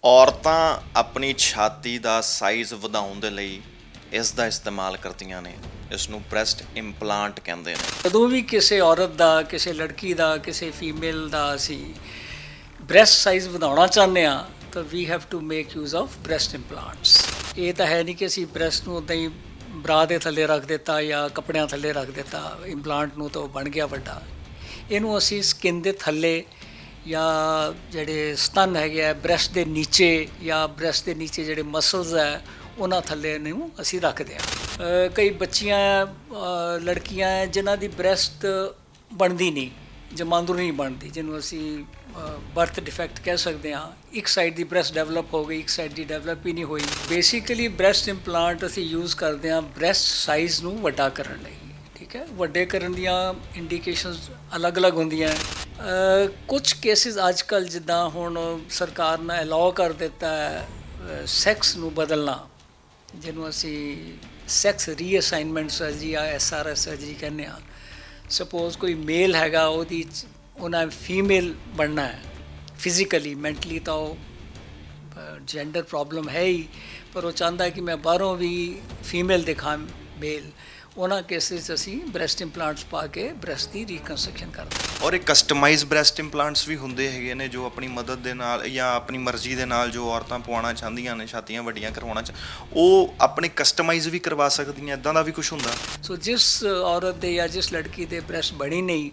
ਔਰਤਾਂ ਆਪਣੀ ਛਾਤੀ ਦਾ ਸਾਈਜ਼ ਵਧਾਉਣ ਦੇ ਲਈ ਇਸ ਦਾ ਇਸਤੇਮਾਲ ਕਰਦੀਆਂ ਨੇ। ਇਸ ਨੂੰ ਬ੍ਰੈਸਟ ਇੰਪਲਾਂਟ ਕਹਿੰਦੇ ਨੇ। ਜਦੋਂ ਵੀ ਕਿਸੇ ਔਰਤ ਦਾ, ਕਿਸੇ ਲੜਕੀ ਦਾ, ਕਿਸੇ ਫੀਮੇਲ ਦਾ ਅਸੀਂ ਬ੍ਰੈਸਟ ਸਾਈਜ਼ ਵਧਾਉਣਾ ਚਾਹੁੰਦੇ ਹਾਂ ਤਾਂ ਵੀ have to make use of breast implants. ਇਹ ਤਾਂ ਹੈ ਨਹੀਂ ਕਿ ਅਸੀਂ ਬ੍ਰੈਸਟ ਨੂੰ ਉੱਦਾਂ ਹੀ ਬਰਾ ਦੇ ਥੱਲੇ ਰੱਖ ਦਿੱਤਾ ਜਾਂ ਕੱਪੜਿਆਂ ਥੱਲੇ ਰੱਖ ਦਿੱਤਾ ਇੰਪਲਾਂਟ ਨੂੰ, ਤਾਂ ਉਹ ਬਣ ਗਿਆ ਵੱਡਾ। ਇਹਨੂੰ ਅਸੀਂ ਸਕਿਨ ਦੇ ਥੱਲੇ ਜਾਂ ਜਿਹੜੇ ਸਤਨ ਹੈਗੇ ਆ ਬ੍ਰੈਸਟ ਦੇ ਨੀਚੇ ਜਾਂ ਬ੍ਰੈਸਟ ਦੇ ਨੀਚੇ ਜਿਹੜੇ ਮਸਲਸ ਹੈ ਉਹਨਾਂ ਥੱਲੇ ਨੂੰ ਅਸੀਂ ਰੱਖਦੇ ਹਾਂ। ਕਈ ਬੱਚੀਆਂ ਲੜਕੀਆਂ ਹੈ ਜਿਨ੍ਹਾਂ ਦੀ ਬ੍ਰੈਸਟ ਬਣਦੀ ਨਹੀਂ, ਜਮਾਂਦਰੂ ਨਹੀਂ ਬਣਦੀ, ਜਿਹਨੂੰ ਅਸੀਂ ਬਰਥ ਡਿਫੈਕਟ ਕਹਿ ਸਕਦੇ ਹਾਂ। ਇੱਕ ਸਾਈਡ ਦੀ ਬ੍ਰੈਸਟ ਡਿਵੈਲਪ ਹੋ ਗਈ, ਇੱਕ ਸਾਈਡ ਦੀ ਡਿਵੈਲਪ ਹੀ ਨਹੀਂ ਹੋਈ। ਬੇਸਿਕਲੀ ਬ੍ਰੈਸਟ ਇੰਪਲਾਂਟ ਅਸੀਂ ਯੂਜ਼ ਕਰਦੇ ਹਾਂ ਬ੍ਰੈਸਟ ਸਾਈਜ਼ ਨੂੰ ਵੱਡਾ ਕਰਨ ਲਈ। ਠੀਕ ਹੈ, ਵੱਡੇ ਕਰਨ ਦੀਆਂ ਇੰਡੀਕੇਸ਼ਨਸ ਅਲੱਗ-ਅਲੱਗ ਹੁੰਦੀਆਂ। ਕੁਝ ਕੇਸਿਸ ਅੱਜ ਕੱਲ੍ਹ ਜਿੱਦਾਂ ਹੁਣ ਸਰਕਾਰ ਨੇ ਅਲਾਓ ਕਰ ਦਿੱਤਾ ਹੈ ਸੈਕਸ ਨੂੰ ਬਦਲਣਾ, ਜਿਹਨੂੰ ਅਸੀਂ ਸੈਕਸ ਰੀਅਸਾਈਨਮੈਂਟ ਸਰਜਰੀ ਜਾਂ SRS ਸਰਜਰੀ ਕਹਿੰਦੇ ਹਾਂ। ਸਪੋਜ਼ ਕੋਈ ਮੇਲ ਹੈਗਾ, ਉਹਨਾਂ ਫੀਮੇਲ ਬਣਨਾ ਹੈ ਫਿਜ਼ੀਕਲੀ, ਮੈਂਟਲੀ ਤਾਂ ਉਹ ਜੈਂਡਰ ਪ੍ਰੋਬਲਮ ਹੈ ਹੀ, ਪਰ ਉਹ ਚਾਹੁੰਦਾ ਕਿ ਮੈਂ ਬਾਹਰੋਂ ਵੀ ਫੀਮੇਲ ਦਿਖਾਂ ਮੇਲ। ਉਹਨਾਂ ਕੇਸਿਸ ਅਸੀਂ ਬ੍ਰੈਸਟ ਇੰਪਲਾਂਟਸ ਪਾ ਕੇ ਬ੍ਰੈਸਟ ਦੀ ਰੀਕਨਸਟਰਕਸ਼ਨ ਕਰਦੇ ਹਾਂ। ਔਰ ਇਹ ਕਸਟਮਾਈਜ਼ ਬ੍ਰੈਸਟ ਇੰਪਲਾਂਟਸ ਵੀ ਹੁੰਦੇ ਹੈਗੇ ਨੇ ਜੋ ਆਪਣੀ ਮਦਦ ਦੇ ਨਾਲ ਜਾਂ ਆਪਣੀ ਮਰਜ਼ੀ ਦੇ ਨਾਲ ਜੋ ਔਰਤਾਂ ਪਵਾਉਣਾ ਚਾਹੁੰਦੀਆਂ ਨੇ, ਛਾਤੀਆਂ ਵੱਡੀਆਂ ਕਰਵਾਉਣਾ ਉਹ ਆਪਣੇ ਕਸਟਮਾਈਜ਼ ਵੀ ਕਰਵਾ ਸਕਦੀਆਂ। ਇੱਦਾਂ ਦਾ ਵੀ ਕੁਝ ਹੁੰਦਾ। ਸੋ ਜਿਸ ਔਰਤ ਦੇ ਜਾਂ ਜਿਸ ਲੜਕੀ ਦੇ ਬ੍ਰੈਸਟ ਬਣੀ ਨਹੀਂ,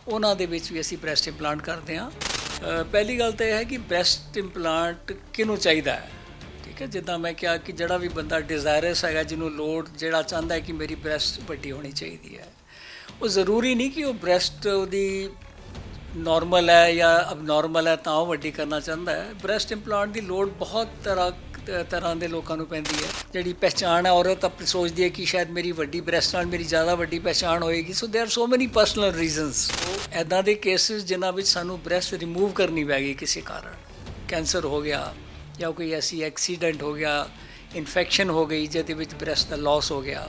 ਉਹਨਾਂ ਦੇ ਵਿੱਚ ਵੀ ਅਸੀਂ ਬ੍ਰੈਸਟ ਇੰਪਲਾਂਟ ਕਰਦੇ ਹਾਂ। ਪਹਿਲੀ ਗੱਲ ਤਾਂ ਇਹ ਹੈ ਕਿ ਬ੍ਰੈਸਟ ਇੰਪਲਾਂਟ ਕਿਹਨੂੰ ਚਾਹੀਦਾ ਹੈ। ਠੀਕ ਹੈ, ਜਿੱਦਾਂ ਮੈਂ ਕਿਹਾ ਕਿ ਜਿਹੜਾ ਵੀ ਬੰਦਾ ਡਿਜ਼ਾਇਰਸ ਹੈਗਾ, ਜਿਹਨੂੰ ਲੋੜ, ਜਿਹੜਾ ਚਾਹੁੰਦਾ ਹੈ ਕਿ ਮੇਰੀ ਬ੍ਰੈਸਟ ਵੱਡੀ ਹੋਣੀ ਚਾਹੀਦੀ ਹੈ, ਉਹ ਜ਼ਰੂਰੀ ਨਹੀਂ ਕਿ ਉਹ ਬ੍ਰੈਸਟ ਉਹਦੀ ਨਾਰਮਲ ਹੈ ਜਾਂ ਅਬਨੋਰਮਲ ਹੈ ਤਾਂ ਉਹ ਵੱਡੀ ਕਰਨਾ ਚਾਹੁੰਦਾ ਹੈ। ਬ੍ਰੈਸਟ ਇੰਪਲਾਂਟ ਦੀ ਲੋੜ ਬਹੁਤ ਤਰ੍ਹਾਂ ਦੇ ਲੋਕਾਂ ਨੂੰ ਪੈਂਦੀ ਹੈ। ਜਿਹੜੀ ਪਹਿਚਾਣ ਹੈ, ਔਰਤ ਆਪਣੀ ਸੋਚਦੀ ਹੈ ਕਿ ਸ਼ਾਇਦ ਮੇਰੀ ਵੱਡੀ ਬ੍ਰੈਸਟ ਨਾਲ ਮੇਰੀ ਜ਼ਿਆਦਾ ਵੱਡੀ ਪਹਿਚਾਣ ਹੋਏਗੀ। ਸੋ ਦੇਰ ਆਰ ਸੋ ਮੈਨੀ ਪਰਸਨਲ ਰੀਜ਼ਨਸ। ਇੱਦਾਂ ਦੇ ਕੇਸਿਸ ਜਿਨ੍ਹਾਂ ਵਿੱਚ ਸਾਨੂੰ ਬ੍ਰੈਸਟ ਰਿਮੂਵ ਕਰਨੀ ਪੈ ਗਈ ਕਿਸੇ ਕਾਰਨ, ਕੈਂਸਰ ਹੋ ਗਿਆ ਜਾਂ ਕੋਈ ਐਸੀ ਐਕਸੀਡੈਂਟ ਹੋ ਗਿਆ, ਇਨਫੈਕਸ਼ਨ ਹੋ ਗਈ ਜਿਹਦੇ ਵਿੱਚ ਬ੍ਰੈਸਟ ਦਾ ਲਾਸ ਹੋ ਗਿਆ,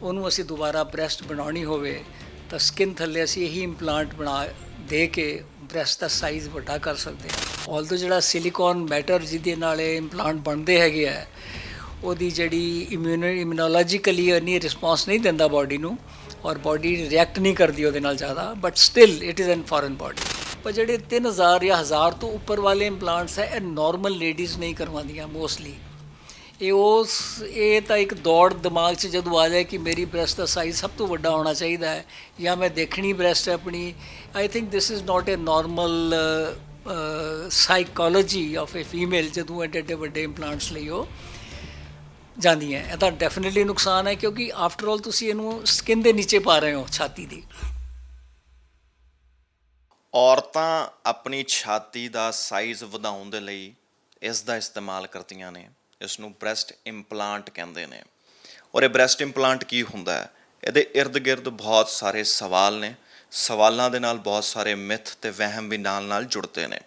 ਉਹਨੂੰ ਅਸੀਂ ਦੁਬਾਰਾ ਬ੍ਰੈਸਟ ਬਣਾਉਣੀ ਹੋਵੇ ਤਾਂ ਸਕਿਨ ਥੱਲੇ ਅਸੀਂ ਇਹੀ ਇੰਪਲਾਂਟ ਬਣਾ ਦੇ ਕੇ ਬ੍ਰੈਸਟ ਦਾ ਸਾਈਜ਼ ਵੱਡਾ ਕਰ ਸਕਦੇ ਹਾਂ। ਆਲਦੋ ਜਿਹੜਾ ਸਿਲੀਕੋਨ ਮੈਟਰ ਜਿਹਦੇ ਨਾਲ ਇਹ ਇੰਪਲਾਂਟ ਬਣਦੇ ਹੈਗੇ ਆ, ਉਹਦੀ ਜਿਹੜੀ ਇਮਿਊਨੋਲੋਜੀਕਲੀ ਇੰਨੀ ਰਿਸਪੌਂਸ ਨਹੀਂ ਦਿੰਦਾ ਬਾਡੀ ਨੂੰ, ਔਰ ਬਾਡੀ ਰਿਐਕਟ ਨਹੀਂ ਕਰਦੀ ਉਹਦੇ ਨਾਲ ਜ਼ਿਆਦਾ, but still it is an foreign body. ਪਰ ਜਿਹੜੇ 3000 ਜਾਂ 1000 ਤੋਂ ਉੱਪਰ ਵਾਲੇ ਇੰਪਲਾਂਟਸ ਹੈ, ਇਹ ਨੋਰਮਲ ਲੇਡੀਜ਼ ਨਹੀਂ ਕਰਵਾਉਂਦੀਆਂ ਮੋਸਟਲੀ। ਇਹ ਤਾਂ ਇੱਕ ਦੌੜ ਦਿਮਾਗ 'ਚ ਜਦੋਂ ਆ ਜਾਏ ਕਿ ਮੇਰੀ ਬ੍ਰੈਸਟ ਦਾ ਸਾਈਜ਼ ਸਭ ਤੋਂ ਵੱਡਾ ਹੋਣਾ ਚਾਹੀਦਾ ਹੈ ਜਾਂ ਮੈਂ ਦੇਖਣੀ ਬ੍ਰੈਸਟ ਹੈ ਆਪਣੀ। I think this is not A normal psychology of A female ਜਦੋਂ ਐਡੇ ਵੱਡੇ ਇੰਪਲਾਂਟਸ ਲਈ ਉਹ ਜਾਂਦੀਆਂ। ਇਹਦਾ ਡੈਫੀਨਿਟਲੀ ਨੁਕਸਾਨ ਹੈ ਕਿਉਂਕਿ ਆਫਟਰ ਆਲ ਤੁਸੀਂ ਇਹਨੂੰ ਸਕਿਨ ਦੇ ਨੀਚੇ ਪਾ ਰਹੇ ਹੋ, ਛਾਤੀ ਦੀ। ਔਰਤਾਂ ਆਪਣੀ ਛਾਤੀ ਦਾ ਸਾਈਜ਼ ਵਧਾਉਣ ਦੇ ਲਈ ਇਸ ਦਾ ਇਸਤੇਮਾਲ ਕਰਦੀਆਂ ਨੇ। ਇਸ ਨੂੰ ਬ੍ਰੈਸਟ ਇੰਪਲਾਂਟ ਕਹਿੰਦੇ ਨੇ। ਔਰ ਇਹ ਬ੍ਰੈਸਟ ਇੰਪਲਾਂਟ ਕੀ ਹੁੰਦਾ ਹੈ? ਇਹਦੇ ਇਰਦ ਗਿਰਦ ਬਹੁਤ ਸਾਰੇ ਸਵਾਲ ਨੇ। ਸਵਾਲਾਂ ਦੇ ਨਾਲ ਬਹੁਤ ਸਾਰੇ ਮਿੱਥ ਤੇ ਵਹਿਮ ਵੀ ਨਾਲ ਜੁੜਦੇ ਨੇ।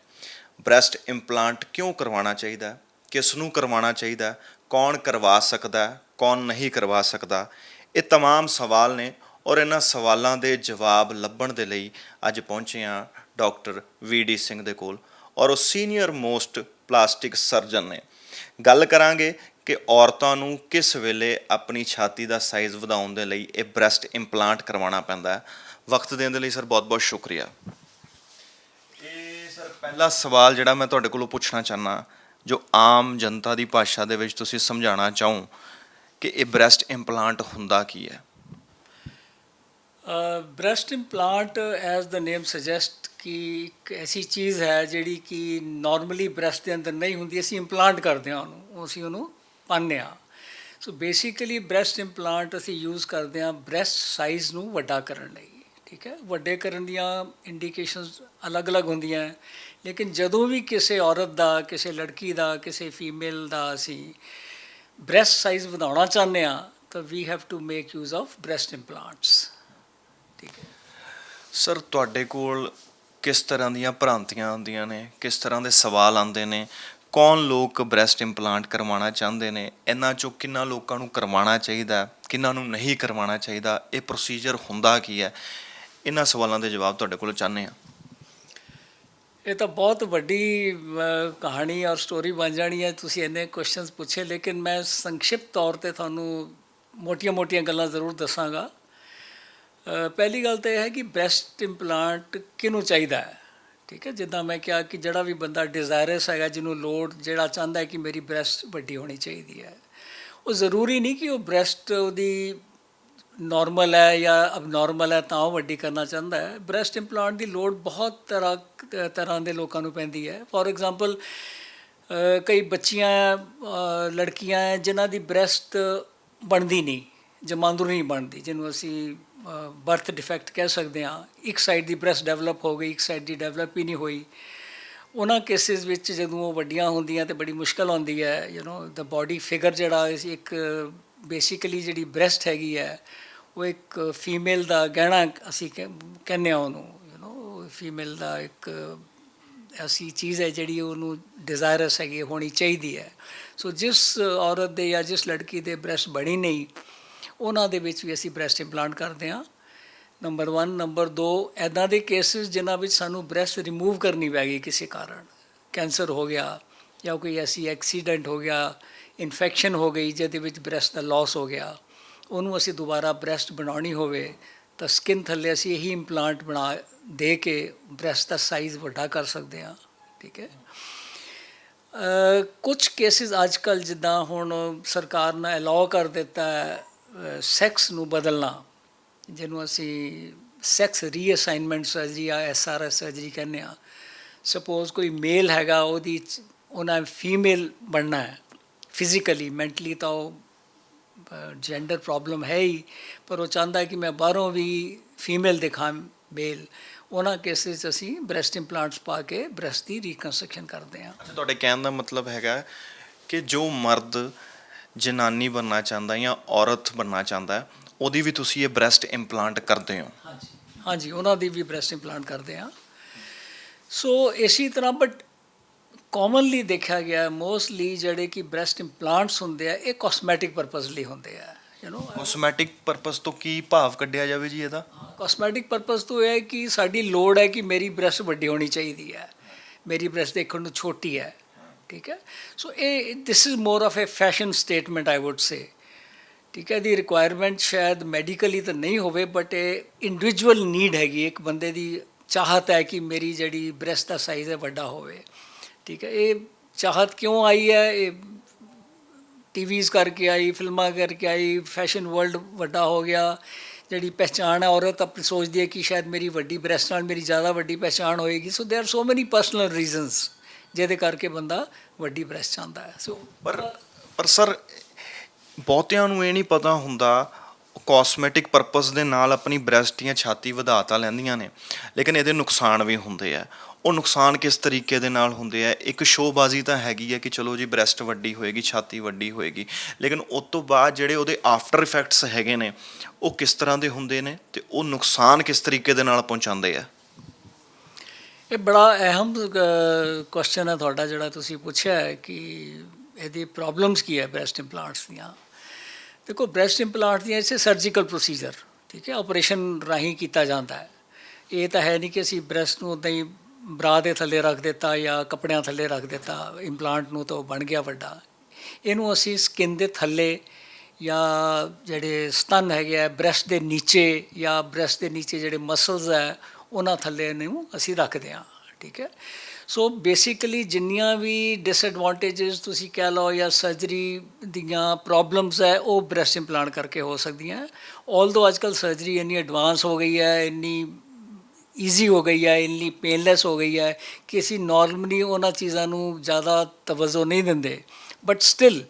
ਬ੍ਰੈਸਟ ਇੰਪਲਾਂਟ ਕਿਉਂ ਕਰਵਾਉਣਾ ਚਾਹੀਦਾ? ਕਿਸ ਨੂੰ ਕਰਵਾਉਣਾ ਚਾਹੀਦਾ? ਕੌਣ ਕਰਵਾ ਸਕਦਾ? ਕੌਣ ਨਹੀਂ ਕਰਵਾ ਸਕਦਾ? ਇਹ तमाम ਸਵਾਲ ਨੇ ਔਰ ਇਹਨਾਂ ਸਵਾਲਾਂ ਦੇ ਜਵਾਬ ਲੱਭਣ ਦੇ ਲਈ ਅੱਜ ਪਹੁੰਚੇ ਹਾਂ ਡਾਕਟਰ VD ਸਿੰਘ ਦੇ ਕੋਲ, ਔਰ ਉਹ ਸੀਨੀਅਰ ਮੋਸਟ ਪਲਾਸਟਿਕ ਸਰਜਨ ਨੇ। ਗੱਲ ਕਰਾਂਗੇ ਕਿ ਔਰਤਾਂ ਨੂੰ ਕਿਸ ਵੇਲੇ ਆਪਣੀ ਛਾਤੀ ਦਾ ਸਾਈਜ਼ ਵਧਾਉਣ ਦੇ ਲਈ ਇਹ ਬ੍ਰੈਸਟ ਇੰਪਲਾਂਟ ਕਰਵਾਉਣਾ ਪੈਂਦਾ ਹੈ। ਵਕਤ ਦੇਣ ਦੇ ਲਈ ਸਰ ਬਹੁਤ ਬਹੁਤ ਸ਼ੁਕਰੀਆ। ਇਹ ਸਰ ਪਹਿਲਾ ਸਵਾਲ ਜਿਹੜਾ ਮੈਂ ਤੁਹਾਡੇ ਕੋਲੋਂ ਪੁੱਛਣਾ ਚਾਹੁੰਦਾ, ਜੋ ਆਮ ਜਨਤਾ ਦੀ ਭਾਸ਼ਾ ਦੇ ਵਿੱਚ ਤੁਸੀਂ ਸਮਝਾਉਣਾ ਚਾਹੋ ਕਿ ਇਹ ਬ੍ਰੈਸਟ ਇੰਪਲਾਂਟ ਹੁੰਦਾ ਕੀ ਹੈ? ਬ੍ਰੈਸਟ ਇੰਪਲਾਂਟ ਐਜ਼ ਦਾ ਨੇਮ ਸੁਜੈਸਟ ਕਿ ਇੱਕ ਐਸੀ ਚੀਜ਼ ਹੈ ਜਿਹੜੀ ਕਿ ਨਾਰਮਲੀ ਬ੍ਰੈਸਟ ਦੇ ਅੰਦਰ ਨਹੀਂ ਹੁੰਦੀ, ਅਸੀਂ ਇੰਪਲਾਂਟ ਕਰਦੇ ਹਾਂ ਉਹਨੂੰ, ਅਸੀਂ ਉਹਨੂੰ ਪਾਉਂਦੇ ਹਾਂ। ਸੋ ਬੇਸਿਕਲੀ ਬ੍ਰੈਸਟ ਇੰਪਲਾਂਟ ਅਸੀਂ ਯੂਜ਼ ਕਰਦੇ ਹਾਂ ਬ੍ਰੈਸਟ ਸਾਈਜ਼ ਨੂੰ ਵੱਡਾ ਕਰਨ ਲਈ। ਠੀਕ ਹੈ, ਵੱਡੇ ਕਰਨ ਦੀਆਂ ਇੰਡੀਕੇਸ਼ਨਸ ਅਲੱਗ-ਅਲੱਗ ਹੁੰਦੀਆਂ। ਲੇਕਿਨ ਜਦੋਂ ਵੀ ਕਿਸੇ ਔਰਤ ਦਾ, ਕਿਸੇ ਲੜਕੀ ਦਾ, ਕਿਸੇ ਫੀਮੇਲ ਦਾ ਅਸੀਂ ਬ੍ਰੈਸਟ ਸਾਈਜ਼ ਵਧਾਉਣਾ ਚਾਹੁੰਦੇ ਹਾਂ ਤਾਂ ਵੀ have to make use of breast implants. ਠੀਕ ਹੈ ਸਰ, ਤੁਹਾਡੇ ਕੋਲ ਕਿਸ ਤਰ੍ਹਾਂ ਦੀਆਂ ਭ੍ਰਾਂਤੀਆਂ ਆਉਂਦੀਆਂ ਨੇ? ਕਿਸ ਤਰ੍ਹਾਂ ਦੇ ਸਵਾਲ ਆਉਂਦੇ ਨੇ? ਕੌਣ ਲੋਕ ਬ੍ਰੈਸਟ ਇੰਪਲਾਂਟ ਕਰਵਾਉਣਾ ਚਾਹੁੰਦੇ ਨੇ? ਇਹਨਾਂ 'ਚੋਂ ਕਿੰਨਾ ਲੋਕਾਂ ਨੂੰ ਕਰਵਾਉਣਾ ਚਾਹੀਦਾ, ਕਿੰਨਾਂ ਨੂੰ ਨਹੀਂ ਕਰਵਾਉਣਾ ਚਾਹੀਦਾ? ਇਹ ਪ੍ਰੋਸੀਜਰ ਹੁੰਦਾ ਕੀ ਹੈ? ਇਹਨਾਂ ਸਵਾਲਾਂ ਦੇ ਜਵਾਬ ਤੁਹਾਡੇ ਕੋਲੋਂ ਚਾਹੁੰਦੇ ਹਾਂ। ਇਹ ਤਾਂ ਬਹੁਤ ਵੱਡੀ ਕਹਾਣੀ ਔਰ ਸਟੋਰੀ ਬਣ ਜਾਣੀ ਹੈ। ਤੁਸੀਂ ਇੰਨੇ ਕੁਐਸਚਨਸ ਪੁੱਛੇ, ਲੇਕਿਨ ਮੈਂ ਸੰਖਿਪਤ ਤੌਰ ਤੇ ਤੁਹਾਨੂੰ ਮੋਟੀਆਂ-ਮੋਟੀਆਂ ਗੱਲਾਂ ਜ਼ਰੂਰ ਦੱਸਾਂਗਾ। ਪਹਿਲੀ ਗੱਲ ਤਾਂ ਇਹ ਹੈ ਕਿ ਬ੍ਰੈਸਟ ਇੰਪਲਾਂਟ ਕਿਹਨੂੰ ਚਾਹੀਦਾ ਹੈ। ਠੀਕ ਹੈ, ਜਿੱਦਾਂ ਮੈਂ ਕਿਹਾ ਕਿ ਜਿਹੜਾ ਵੀ ਬੰਦਾ ਡਿਜ਼ਾਇਰਸ ਹੈਗਾ, ਜਿਹਨੂੰ ਲੋੜ, ਜਿਹੜਾ ਚਾਹੁੰਦਾ ਹੈ ਕਿ ਮੇਰੀ ਬ੍ਰੈਸਟ ਵੱਡੀ ਹੋਣੀ ਚਾਹੀਦੀ ਹੈ, ਉਹ ਜ਼ਰੂਰੀ ਨਹੀਂ ਕਿ ਉਹ ਬ੍ਰੈਸਟ ਉਹਦੀ ਨਾਰਮਲ ਹੈ ਜਾਂ ਅਬਨੋਰਮਲ ਹੈ ਤਾਂ ਉਹ ਵੱਡੀ ਕਰਨਾ ਚਾਹੁੰਦਾ ਹੈ। ਬ੍ਰੈਸਟ ਇੰਪਲਾਂਟ ਦੀ ਲੋੜ ਬਹੁਤ ਤਰ੍ਹਾਂ ਦੇ ਲੋਕਾਂ ਨੂੰ ਪੈਂਦੀ ਹੈ। ਫੋਰ ਐਗਜ਼ਾਮਪਲ, ਕਈ ਬੱਚੀਆਂ, ਲੜਕੀਆਂ ਹੈ ਜਿਨ੍ਹਾਂ ਦੀ ਬ੍ਰੈਸਟ ਬਣਦੀ ਨਹੀਂ, ਜਮਾਂਦਰੂ ਨਹੀਂ ਬਣਦੀ, ਜਿਹਨੂੰ ਅਸੀਂ ਬਰਥ ਡਿਫੈਕਟ ਕਹਿ ਸਕਦੇ ਹਾਂ। ਇੱਕ ਸਾਈਡ ਦੀ ਬ੍ਰੈਸਟ ਡਿਵੈਲਪ ਹੋ ਗਈ, ਇੱਕ ਸਾਈਡ ਦੀ ਡਿਵੈਲਪ ਹੀ ਨਹੀਂ ਹੋਈ। ਉਹਨਾਂ ਕੇਸਿਸ ਵਿੱਚ ਜਦੋਂ ਉਹ ਵੱਡੀਆਂ ਹੁੰਦੀਆਂ ਤਾਂ ਬੜੀ ਮੁਸ਼ਕਲ ਆਉਂਦੀ ਹੈ। ਦਾ ਬਾਡੀ ਫਿਗਰ ਜਿਹੜਾ ਇੱਕ ਬੇਸਿਕਲੀ ਜਿਹੜੀ ਬ੍ਰੈਸਟ ਹੈਗੀ ਹੈ, ਉਹ ਇੱਕ ਫੀਮੇਲ ਦਾ ਗਹਿਣਾ ਅਸੀਂ ਕਹਿੰਦੇ ਹਾਂ ਉਹਨੂੰ। ਫੀਮੇਲ ਦਾ ਇੱਕ ਐਸੀ ਚੀਜ਼ ਹੈ ਜਿਹੜੀ ਉਹਨੂੰ ਡਿਜ਼ਾਇਰਸ ਹੈਗੀ, ਹੋਣੀ ਚਾਹੀਦੀ ਹੈ। ਸੋ ਜਿਸ ਔਰਤ ਦੇ ਜਾਂ ਜਿਸ ਲੜਕੀ ਦੇ ਬ੍ਰੈਸਟ ਬਣੀ ਨਹੀਂ, ਉਹਨਾਂ ਦੇ ਵਿੱਚ ਵੀ ਅਸੀਂ ਬ੍ਰੈਸਟ ਇੰਪਲਾਂਟ ਕਰਦੇ ਹਾਂ, ਨੰਬਰ 1। ਨੰਬਰ 2, ਇੱਦਾਂ ਦੇ ਕੇਸਿਸ ਜਿਨ੍ਹਾਂ ਵਿੱਚ ਸਾਨੂੰ ਬ੍ਰੈਸਟ ਰਿਮੂਵ ਕਰਨੀ ਪੈ ਗਈ ਕਿਸੇ ਕਾਰਨ, ਕੈਂਸਰ ਹੋ ਗਿਆ ਜਾਂ ਕੋਈ ਐਸੀ ਐਕਸੀਡੈਂਟ ਹੋ ਗਿਆ, ਇਨਫੈਕਸ਼ਨ ਹੋ ਗਈ ਜਿਹਦੇ ਵਿੱਚ ਬ੍ਰੈਸਟ ਦਾ ਲਾਸ ਹੋ ਗਿਆ, ਉਹਨੂੰ ਅਸੀਂ ਦੁਬਾਰਾ ਬ੍ਰੈਸਟ ਬਣਾਉਣੀ ਹੋਵੇ ਤਾਂ ਸਕਿਨ ਥੱਲੇ ਅਸੀਂ ਇਹੀ ਇੰਪਲਾਂਟ ਬਣਾ ਦੇ ਕੇ ਬ੍ਰੈਸਟ ਦਾ ਸਾਈਜ਼ ਵੱਡਾ ਕਰ ਸਕਦੇ ਹਾਂ। ਠੀਕ ਹੈ, ਕੁਝ ਕੇਸਿਸ ਅੱਜ ਕੱਲ੍ਹ ਜਿੱਦਾਂ ਹੁਣ ਸਰਕਾਰ ਨੇ ਅਲਾਓ ਕਰ ਦਿੱਤਾ ਹੈ ਸੈਕਸ ਨੂੰ ਬਦਲਣਾ, ਜਿਹਨੂੰ ਅਸੀਂ ਸੈਕਸ ਰੀਅਸਾਈਨਮੈਂਟ ਸਰਜਰੀ ਜਾਂ SRS ਸਰਜਰੀ ਕਹਿੰਦੇ ਹਾਂ। ਸਪੋਜ਼ ਕੋਈ ਮੇਲ ਹੈਗਾ, ਉਹਨਾਂ ਫੀਮੇਲ ਬਣਨਾ ਹੈ ਫਿਜ਼ੀਕਲੀ, ਮੈਂਟਲੀ ਤਾਂ ਉਹ ਜੈਂਡਰ ਪ੍ਰੋਬਲਮ ਹੈ ਹੀ, ਪਰ ਉਹ ਚਾਹੁੰਦਾ ਕਿ ਮੈਂ ਬਾਹਰੋਂ ਵੀ ਫੀਮੇਲ ਦਿਖਾਂ, ਮੇਲ। ਉਹਨਾਂ ਕੇਸਿਸ 'ਚ ਅਸੀਂ ਬ੍ਰੈਸਟ ਇੰਪਲਾਂਟਸ ਪਾ ਕੇ ਬ੍ਰੈਸਟ ਦੀ ਰੀਕਨਸਟਰਕਸ਼ਨ ਕਰਦੇ ਹਾਂ। ਤੁਹਾਡੇ ਕਹਿਣ ਦਾ ਮਤਲਬ ਹੈਗਾ ਕਿ ਜੋ ਮਰਦ ਜਨਾਨੀ ਬਣਨਾ ਚਾਹੁੰਦਾ ਜਾਂ ਔਰਤ ਬਣਨਾ ਚਾਹੁੰਦਾ, ਉਹਦੀ ਵੀ ਤੁਸੀਂ ਇਹ ਬ੍ਰੈਸਟ ਇੰਪਲਾਂਟ ਕਰਦੇ ਹੋ? ਹਾਂਜੀ, ਉਹਨਾਂ ਦੀ ਵੀ ਬ੍ਰੈਸਟ ਇੰਪਲਾਂਟ ਕਰਦੇ ਹਾਂ। ਸੋ ਇਸੇ ਤਰ੍ਹਾਂ, ਬਟ ਕਾਮਨਲੀ ਦੇਖਿਆ ਗਿਆ ਮੋਸਟਲੀ ਜਿਹੜੇ ਕਿ ਬ੍ਰੈਸਟ ਇੰਪਲਾਂਟਸ ਹੁੰਦੇ ਆ, ਇਹ ਕਾਸਮੈਟਿਕ ਪਰਪਸ ਲਈ ਹੁੰਦੇ ਆ। ਕਾਸਮੈਟਿਕ ਪਰਪਸ ਤੋਂ ਕੀ ਭਾਵ ਕੱਢਿਆ ਜਾਵੇ ਜੀ ਇਹਦਾ? ਕਾਸਮੈਟਿਕ ਪਰਪਸ ਤੋਂ ਇਹ ਹੈ ਕਿ ਸਾਡੀ ਲੋੜ ਹੈ ਕਿ ਮੇਰੀ ਬ੍ਰੈਸਟ ਵੱਡੀ ਹੋਣੀ ਚਾਹੀਦੀ ਹੈ, ਮੇਰੀ ਬ੍ਰੈਸਟ ਦੇਖਣ ਨੂੰ ਛੋਟੀ ਹੈ। ਠੀਕ ਹੈ, so this is more of a fashion statement I would say. ਠੀਕ ਹੈ, ਇਹਦੀ ਰਿਕੁਆਇਰਮੈਂਟ ਸ਼ਾਇਦ ਮੈਡੀਕਲੀ ਤਾਂ ਨਹੀਂ ਹੋਵੇ, ਬਟ ਇਹ ਇੰਡੀਵਿਜੂਅਲ ਨੀਡ ਹੈਗੀ, ਇੱਕ ਬੰਦੇ ਦੀ ਚਾਹਤ ਹੈ ਕਿ ਮੇਰੀ ਜਿਹੜੀ ਬ੍ਰੈਸਟ ਦਾ ਸਾਈਜ਼ ਹੈ ਵੱਡਾ ਹੋਵੇ। ਠੀਕ ਹੈ, ਇਹ ਚਾਹਤ ਕਿਉਂ ਆਈ ਹੈ? ਇਹ TVs ਕਰਕੇ ਆਈ, ਫਿਲਮਾਂ ਕਰਕੇ ਆਈ, ਫੈਸ਼ਨ ਵਰਲਡ ਵੱਡਾ ਹੋ ਗਿਆ, ਜਿਹੜੀ ਪਹਿਚਾਣ ਹੈ, ਔਰਤ ਆਪਣੀ ਸੋਚਦੀ ਹੈ ਕਿ ਸ਼ਾਇਦ ਮੇਰੀ ਵੱਡੀ ਬ੍ਰੈਸਟ ਨਾਲ ਮੇਰੀ ਜ਼ਿਆਦਾ ਵੱਡੀ ਪਹਿਚਾਣ ਹੋਏਗੀ। ਸੋ ਦੇਰ ਆਰ ਸੋ ਮੈਨੀ ਪਰਸਨਲ ਰੀਜ਼ਨਸ ਜਿਹਦੇ ਕਰਕੇ ਬੰਦਾ ਵੱਡੀ ਬ੍ਰੈਸਟ ਚਾਹੁੰਦਾ ਹੈ। ਸੋ ਪਰ ਸਰ, ਬਹੁਤਿਆਂ ਨੂੰ ਇਹ ਨਹੀਂ ਪਤਾ ਹੁੰਦਾ, ਕਾਸਮੈਟਿਕ ਪਰਪਸ ਦੇ ਨਾਲ ਆਪਣੀ ਬ੍ਰੈਸਟ ਜਾਂ ਛਾਤੀ ਵਧਾ ਤਾਂ ਲੈਂਦੀਆਂ ਨੇ, ਲੇਕਿਨ ਇਹਦੇ ਨੁਕਸਾਨ ਵੀ ਹੁੰਦੇ ਆ। ਉਹ ਨੁਕਸਾਨ ਕਿਸ ਤਰੀਕੇ ਦੇ ਨਾਲ ਹੁੰਦੇ ਆ? ਇੱਕ ਸ਼ੋਅਬਾਜ਼ੀ ਤਾਂ ਹੈਗੀ ਹੈ ਕਿ ਚਲੋ ਜੀ ਬ੍ਰੈਸਟ ਵੱਡੀ ਹੋਏਗੀ, ਛਾਤੀ ਵੱਡੀ ਹੋਏਗੀ, ਲੇਕਿਨ ਉਸ ਤੋਂ ਬਾਅਦ ਜਿਹੜੇ ਉਹਦੇ ਆਫਟਰ ਇਫੈਕਟਸ ਹੈਗੇ ਨੇ ਉਹ ਕਿਸ ਤਰ੍ਹਾਂ ਦੇ ਹੁੰਦੇ ਨੇ ਅਤੇ ਉਹ ਨੁਕਸਾਨ ਕਿਸ ਤਰੀਕੇ ਦੇ ਨਾਲ ਪਹੁੰਚਾਉਂਦੇ ਆ? ਇਹ ਬੜਾ ਅਹਿਮ ਕੁਐਸਚਨ ਹੈ ਤੁਹਾਡਾ ਜਿਹੜਾ ਤੁਸੀਂ ਪੁੱਛਿਆ ਹੈ ਕਿ ਇਹਦੀ ਪ੍ਰੋਬਲਮਸ ਕੀ ਹੈ ਬ੍ਰੈਸਟ ਇੰਪਲਾਂਟਸ ਦੀਆਂ। ਦੇਖੋ, ਬ੍ਰੈਸਟ ਇੰਪਲਾਂਟ ਦੀਆਂ ਇਸੇ ਸਰਜੀਕਲ ਪ੍ਰੋਸੀਜਰ, ਠੀਕ ਹੈ, ਆਪਰੇਸ਼ਨ ਰਾਹੀਂ ਕੀਤਾ ਜਾਂਦਾ ਹੈ। ਇਹ ਤਾਂ ਹੈ ਨਹੀਂ ਕਿ ਅਸੀਂ ਬ੍ਰੈਸਟ ਨੂੰ ਉੱਦਾਂ ਹੀ ਬਰਾ ਦੇ ਥੱਲੇ ਰੱਖ ਦਿੱਤਾ ਜਾਂ ਕੱਪੜਿਆਂ ਥੱਲੇ ਰੱਖ ਦਿੱਤਾ ਇੰਪਲਾਂਟ ਨੂੰ, ਤਾਂ ਉਹ ਬਣ ਗਿਆ ਵੱਡਾ। ਇਹਨੂੰ ਅਸੀਂ ਸਕਿਨ ਦੇ ਥੱਲੇ ਜਾਂ ਜਿਹੜੇ ਸਤਨ ਹੈਗੇ ਆ ਬ੍ਰੈਸਟ ਦੇ ਨੀਚੇ, ਜਾਂ ਬ੍ਰੈਸਟ ਦੇ ਨੀਚੇ ਜਿਹੜੇ ਮਸਲਸ ਹੈ ਉਹਨਾਂ ਥੱਲੇ ਇਹਨੂੰ ਅਸੀਂ ਰੱਖਦੇ ਹਾਂ। ਠੀਕ ਹੈ, ਸੋ ਬੇਸਿਕਲੀ ਜਿੰਨੀਆਂ ਵੀ ਡਿਸਐਡਵਾਂਟੇਜਸ ਤੁਸੀਂ ਕਹਿ ਲਓ ਜਾਂ ਸਰਜਰੀ ਦੀਆਂ ਪ੍ਰੋਬਲਮਸ ਹੈ, ਉਹ ਬ੍ਰੈਸਟ ਇੰਪਲਾਂਟ ਕਰਕੇ ਹੋ ਸਕਦੀਆਂ। ਆਲਦੋ ਅੱਜ ਕੱਲ੍ਹ ਸਰਜਰੀ ਇੰਨੀ ਐਡਵਾਂਸ ਹੋ ਗਈ ਹੈ, ਇੰਨੀ ਈਜ਼ੀ ਹੋ ਗਈ ਹੈ, ਇੰਨੀ ਪੇਨਲੈਸ ਹੋ ਗਈ ਹੈ ਕਿ ਅਸੀਂ ਨਾਰਮਲੀ ਉਹਨਾਂ ਚੀਜ਼ਾਂ ਨੂੰ ਜ਼ਿਆਦਾ ਤਵੱਜੋ ਨਹੀਂ ਦਿੰਦੇ, but still